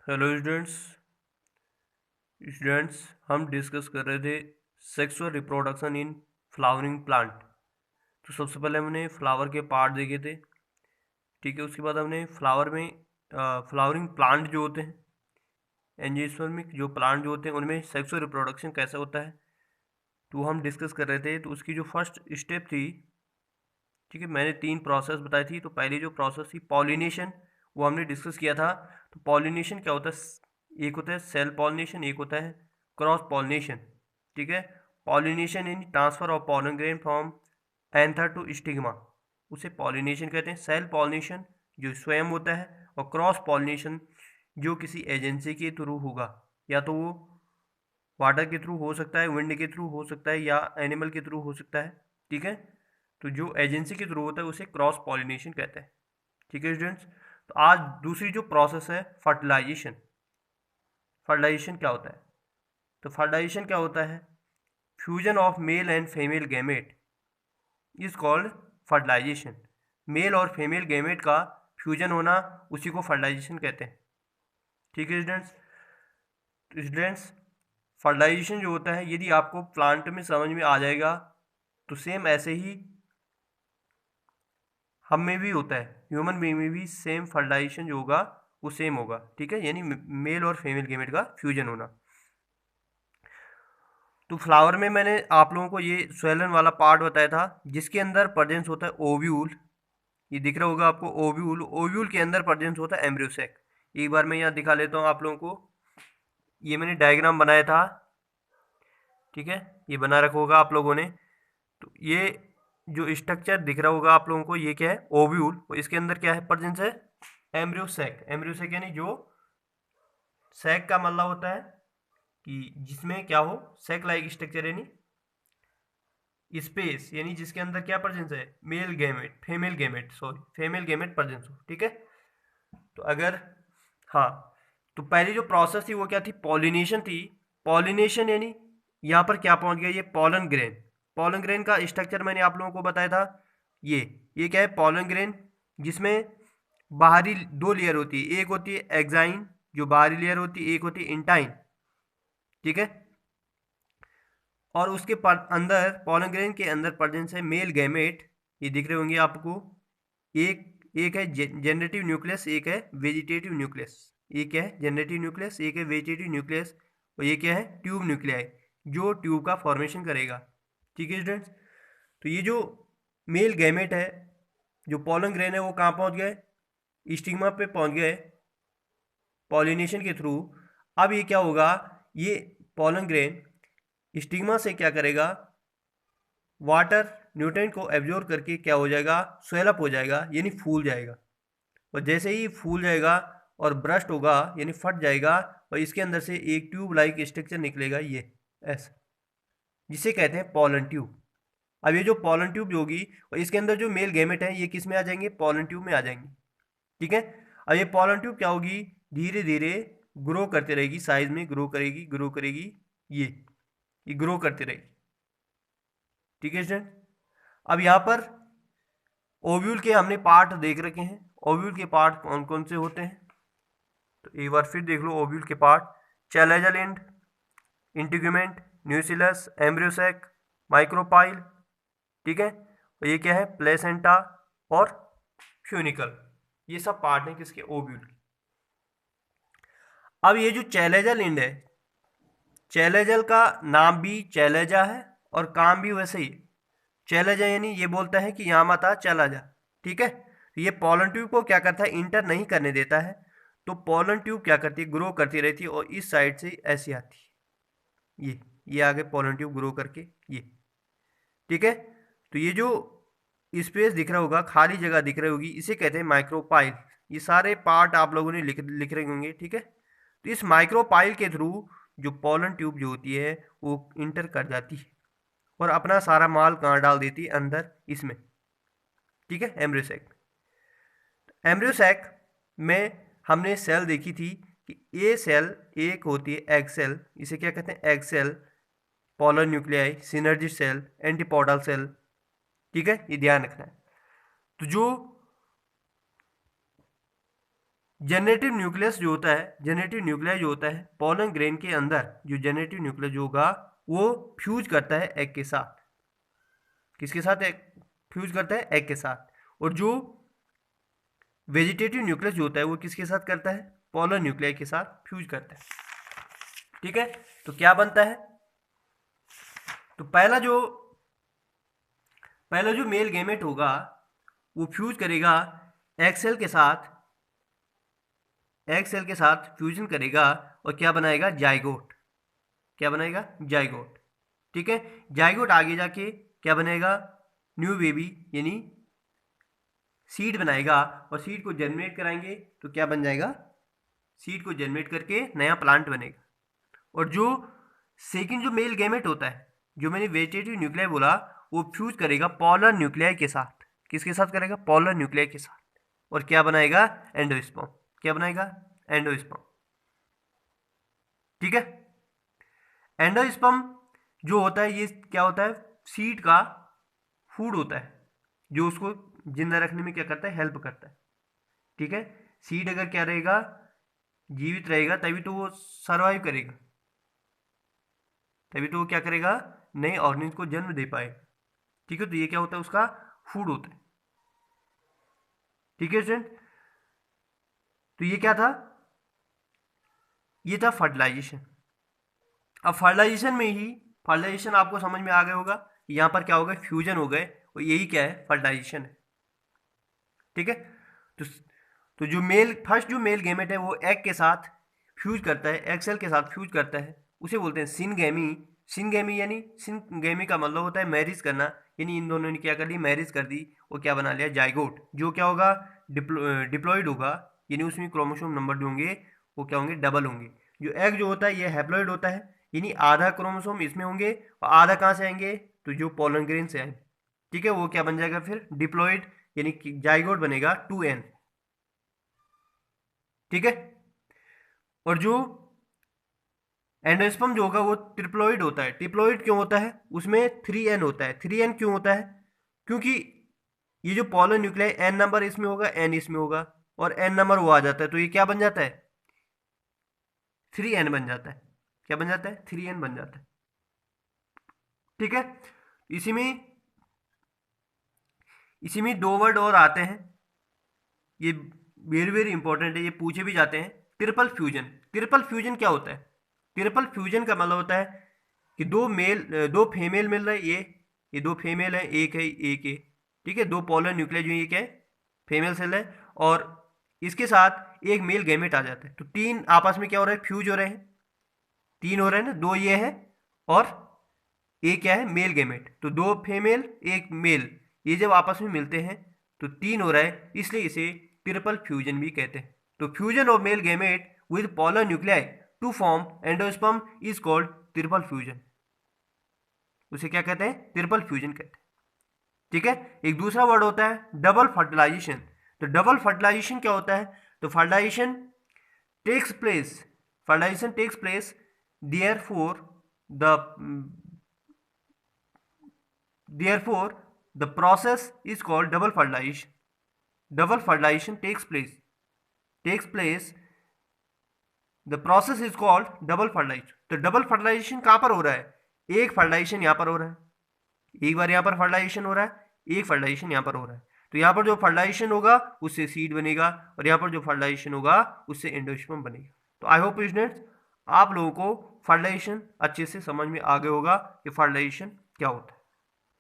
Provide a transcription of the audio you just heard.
Hello students हम discuss कर रहे थे sexual reproduction in flowering plant. तो सबसे पहले हमने फ्लावर के पार्ट देखे थे। ठीक है, उसके बाद हमने फ्लावर में फ्लावरिंग प्लांट जो होते हैं, एंजियोस्पर्मिक जो प्लांट जो होते हैं, उनमें सेक्सुअल रिप्रोडक्शन कैसा होता है तो हम डिस्कस कर रहे थे। तो उसकी जो फर्स्ट स्टेप थी, ठीक है, मैंने 3 प्रोसेस बताई थी। तो पहली जो प्रोसेस थी पॉलिनेशन, वो हमने डिस्कस किया था। तो पॉलिनेशन क्या होता है? एक होता है सेल पॉलिनेशन, एक होता है क्रॉस पॉलिनेशन। ठीक है, pollination in transfer of pollen grain from anther to stigma, उसे पॉलिनेशन कहते हैं। सेल पॉलिनेशन जो स्वयं होता है, और क्रॉस पॉलिनेशन जो किसी एजेंसी के थ्रू होगा, या तो वो वाटर के थ्रू हो सकता है, विंड के थ्रू हो सकता है, या एनिमल के थ्रू हो सकता है। ठीक है, तो जो एजेंसी के थ्रू होता है उसे क्रॉस पॉलिनेशन कहते हैं। ठीक है स्टूडेंट्स, तो आज दूसरी जो प्रोसेस है फर्टिलाइजेशन। फर्टिलाइजेशन क्या होता है? तो फर्टिलाइजेशन क्या होता है? Fusion of male and female gamete is called fertilisation. Male और फीमेल गैमेट का फ्यूजन होना, उसी को फर्टिलाइजेशन कहते हैं। ठीक है स्टूडेंट्स, तो स्टूडेंट्स फर्टिलाइजेशन जो होता है, यदि आपको प्लांट में समझ में आ जाएगा, तो सेम ऐसे ही हम में भी होता है, ह्यूमन बीइंग में भी सेम फर्टिलाइजेशन जो होगा वो सेम होगा। ठीक है, यानी मेल और फीमेल गैमेट का फ्यूजन होना। तो फ्लावर में मैंने आप लोगों को ये स्वेलन वाला पार्ट बताया था, जिसके अंदर प्रेजेंस होता है ओव्यूल। ये दिख रहा होगा आपको, ओव्यूल। ओव्यूल के अंदर प्रेजेंस होता है एम्ब्रियोसेक। एक बार मैं यहाँ दिखा लेता हूँ आप लोगों को। ये मैंने डायग्राम बनाया था, ठीक है, ये बना रखा होगा आप लोगों ने। तो ये जो स्ट्रक्चर दिख रहा होगा आप लोगों को, ये क्या है? ओव्यूल। और इसके अंदर क्या है? प्रेजेंस है एम्ब्रियोसेक। एम्ब्रियोसेक यानी जो सैक का मतलब होता है कि जिसमें क्या हो, सैक लाइक स्ट्रक्चर, यानी स्पेस, यानी जिसके अंदर क्या प्रेजेंस है? Male gamete, female gamete, sorry, female gamete presence हो। ठीक है, तो अगर, हाँ, तो पहली जो प्रोसेस थी वो क्या थी? पॉलिनेशन थी। पॉलिनेशन यानी यहाँ पर क्या पहुंच गया? ये पॉलन ग्रेन। पॉलन ग्रेन का स्ट्रक्चर मैंने आप लोगों को बताया था। ये क्या है? पॉलन ग्रेन, जिसमें बाहरी 2 लेयर होती है। एक होती है एक्साइन, जो बाहरी लेयर होती है, एक होती है इंटाइन। ठीक है, और उसके अंदर, पॉलन ग्रेन के अंदर प्रेजेंस है मेल गैमेट। ये दिख रहे होंगे आपको। एक एक है जनरेटिव न्यूक्लियस, एक है वेजिटेटिव न्यूक्लियस। ये क्या है? जनरेटिव न्यूक्लियस, एक है वेजिटेटिव न्यूक्लियस, और ये क्या है? ट्यूब न्यूक्लियाई, जो ट्यूब का फॉर्मेशन करेगा। ठीक है स्टूडेंट्स, तो ये जो मेल गैमेट है, जो पॉलन ग्रेन है, वो कहाँ पहुँच गए? स्टिग्मा पे पहुँच गए पॉलिनेशन के थ्रू। अब ये क्या होगा? ये पॉलन ग्रेन स्टिग्मा से क्या करेगा? वाटर न्यूट्रिएंट को एब्जॉर्ब करके क्या हो जाएगा? स्वेलअप हो जाएगा, यानी फूल जाएगा। और जैसे ही फूल जाएगा और ब्रस्ट होगा, यानी फट जाएगा, और इसके अंदर से एक ट्यूब लाइक स्ट्रक्चर निकलेगा, ये ऐसा, जिसे कहते हैं पॉलन ट्यूब। अब ये जो पॉलन ट्यूब होगी, और इसके अंदर जो मेल गैमेट है, ये किस में आ जाएंगे? पॉलन ट्यूब में आ जाएंगे। ठीक है, अब ये पॉलन ट्यूब क्या होगी? धीरे धीरे ग्रो करते रहेगी, साइज में ग्रो करेगी, ग्रो करेगी, ये ग्रो करती रहेगी। ठीक है स्टूडेंट, अब यहाँ पर ओव्यूल के हमने पार्ट देख रखे हैं। ओव्यूल के पार्ट कौन कौन से होते हैं? तो एक बार फिर देख लो ओव्यूल के part. Chalazal and, integument, न्यूसिलस, embryo sac, micropyle. ठीक है, और ये क्या है? प्लेसेंटा और फ्यूनिकल। ये सब पार्ट हैं किसके? ओव्यूल के। अब ये जो चैलेजल एंड है, चैलेजल का नाम भी चैलेजा है और काम भी वैसे ही। चैलेजा यानी ये बोलता है कि यहाँ मत आ, चला जा। ठीक है, तो ये पॉलन ट्यूब को क्या करता है? इंटर नहीं करने देता है। तो पॉलन ट्यूब क्या करती है? ग्रो करती रहती है, और इस साइड से ऐसी आती है, ये आगे पॉलन ट्यूब ग्रो करके ये। ठीक है, तो ये जो स्पेस दिख रहा होगा, खाली जगह दिख रही होगी, इसे कहते हैं माइक्रोपाइल। ये सारे पार्ट आप लोगों ने लिख रहे होंगे। ठीक है, तो इस माइक्रोपाइल के थ्रू जो पॉलन ट्यूब जो होती है, वो इंटर कर जाती है, और अपना सारा माल कहाँ डाल देती है? अंदर, इसमें। ठीक है, एम्ब्रियोसैक। एम्ब्रियोसैक में हमने सेल देखी थी कि ए सेल, एक होती है एग सेल, इसे क्या कहते हैं? Egg cell, pollen nuclei, synergy cell, antipodal cell. ठीक है, ये ध्यान रखना है। तो जो जनरेटिव न्यूक्लियस जो होता है, जनरेटिव न्यूक्लियस जो होता है पॉलन ग्रेन के अंदर, जो जनरेटिव न्यूक्लियस जो होगा वो फ्यूज करता है एग के साथ। किसके साथ? फ्यूज करता है एग के साथ। और जो वेजिटेटिव न्यूक्लियस जो होता है वो किसके साथ करता है? पॉलन न्यूक्लियाई के साथ फ्यूज करता है। ठीक है, तो क्या बनता है? तो पहला जो मेल गैमेट होगा वो फ्यूज करेगा एग सेल के साथ, एग सेल के साथ फ्यूजन करेगा और क्या बनाएगा? जाइगोट। क्या बनाएगा? जाइगोट। ठीक है, जाइगोट आगे जाके क्या बनेगा? न्यू बेबी यानी सीड बनाएगा और सीड को जर्मिनेट कराएंगे तो क्या बन जाएगा? सीड को जर्मिनेट करके नया प्लांट बनेगा। और जो सेकंड जो मेल गैमेट होता है, जो मैंने वेजिटेटिव न्यूक्लियाई बोला, वो फ्यूज करेगा पॉलर न्यूक्लियाई के साथ। किसके साथ करेगा? पॉलर न्यूक्लियाई के साथ। और क्या बनाएगा? एंडोस्पर्म। क्या बनाएगा? एंडोस्पर्म। ठीक है, एंडोस्पर्म जो होता है ये क्या होता है? सीड का फूड होता है, जो उसको जिंदा रखने में क्या करता है? हेल्प करता है। ठीक है, सीड अगर क्या रहेगा? जीवित रहेगा तभी तो वो सरवाइव करेगा, तभी तो वो क्या करेगा? नए ऑर्गेनिज को जन्म दे पाएगा। ठीक है, तो ये क्या होता है? उसका फूड होता है। ठीक है स्टूडेंट, तो ये क्या था? ये था फर्टिलाइजेशन। अब फर्टिलाइजेशन में ही, फर्टिलाइजेशन आपको समझ में आ गया होगा, यहाँ पर क्या हो गए? फ्यूजन हो गए, और यही क्या है? फर्टिलाइजेशन है। ठीक है, तो जो मेल, फर्स्ट जो मेल गैमेट है वो एग के साथ फ्यूज करता है, एग सेल के साथ फ्यूज करता है, उसे बोलते हैं सिनगैमी। सिनगैमी यानी, सिनगैमी का मतलब होता है मैरिज करना, यानी इन दोनों ने क्या कर ली? मैरिज कर दी और क्या बना लिया? जाइगोट। जो क्या होगा? डिप्लॉइड होगा, यानी उसमें क्रोमोसोम नंबर जो होंगे वो क्या होंगे? डबल होंगे। जो एग जो होता है ये हैप्लॉइड होता है, यानी आधा क्रोमोसोम इसमें होंगे और आधा कहाँ से आएंगे? तो जो पोलन ग्रेन से आएंगे। ठीक है, वो क्या बन जाएगा फिर? डिप्लॉइड, यानी कि जाइगोट बनेगा 2n। ठीक है, और जो एंडोस्पर्म जो होगा वो ट्रिप्लॉइड होता है। ट्रिप्लॉइड क्यों होता है? उसमें 3n होता है। 3n क्यों होता है? क्योंकि ये जो पॉलन न्यूक्लियाई n नंबर इसमें होगा, n इसमें होगा, और n नंबर वो आ जाता है, तो ये क्या बन जाता है? 3n बन जाता है। क्या बन जाता है? 3n बन जाता है। ठीक है, इसी में दो वर्ड और आते हैं, ये वेरी वेरी इंपॉर्टेंट है, ये पूछे भी जाते हैं। Triple fusion. ट्रिपल फ्यूजन क्या होता है? ट्रिपल फ्यूजन का मतलब होता है कि दो फीमेल मिल रहे, ये दो फीमेल है, एक है, एक है। ठीक है, दो पोलर न्यूक्लियर जो ये क्या है? फीमेल सेल है, और इसके साथ एक मेल गैमेट आ जाता है, तो तीन आपस में क्या हो रहा है? फ्यूज हो रहे हैं। तीन हो रहे हैं ना, दो ये है और एक क्या है? Male gamete. तो दो फीमेल एक मेल, ये जब आपस में मिलते हैं तो तीन हो रहा है, इसलिए इसे ट्रिपल फ्यूजन भी कहते हैं। तो fusion of male gamete with polar nuclei to form endosperm is called triple fusion. उसे क्या कहते हैं? ट्रिपल फ्यूजन कहते हैं। ठीक है, एक दूसरा वर्ड होता है डबल फर्टिलाइजेशन। तो डबल फर्टिलाइजेशन क्या होता है? तो fertilisation takes place therefore the therefore the process is called double fertilization. Double fertilization takes place the process is called double fertilization. तो डबल फर्टिलाइजेशन कहाँ पर हो रहा है? एक फर्टिलाइजेशन यहाँ पर हो रहा है, एक बार यहाँ पर फर्टिलाइजेशन हो रहा है, एक फर्टिलाइजेशन यहाँ पर हो रहा है। तो यहाँ पर जो फर्टिलाइजेशन होगा उससे सीड बनेगा, और यहाँ पर जो फर्टिलाइजेशन होगा उससे एंडोस्पर्म बनेगा। तो आई होप स्टूडेंट्स आप लोगों को फर्टिलाइजेशन अच्छे से समझ में आ गया होगा कि फर्टिलाइजेशन क्या होता है।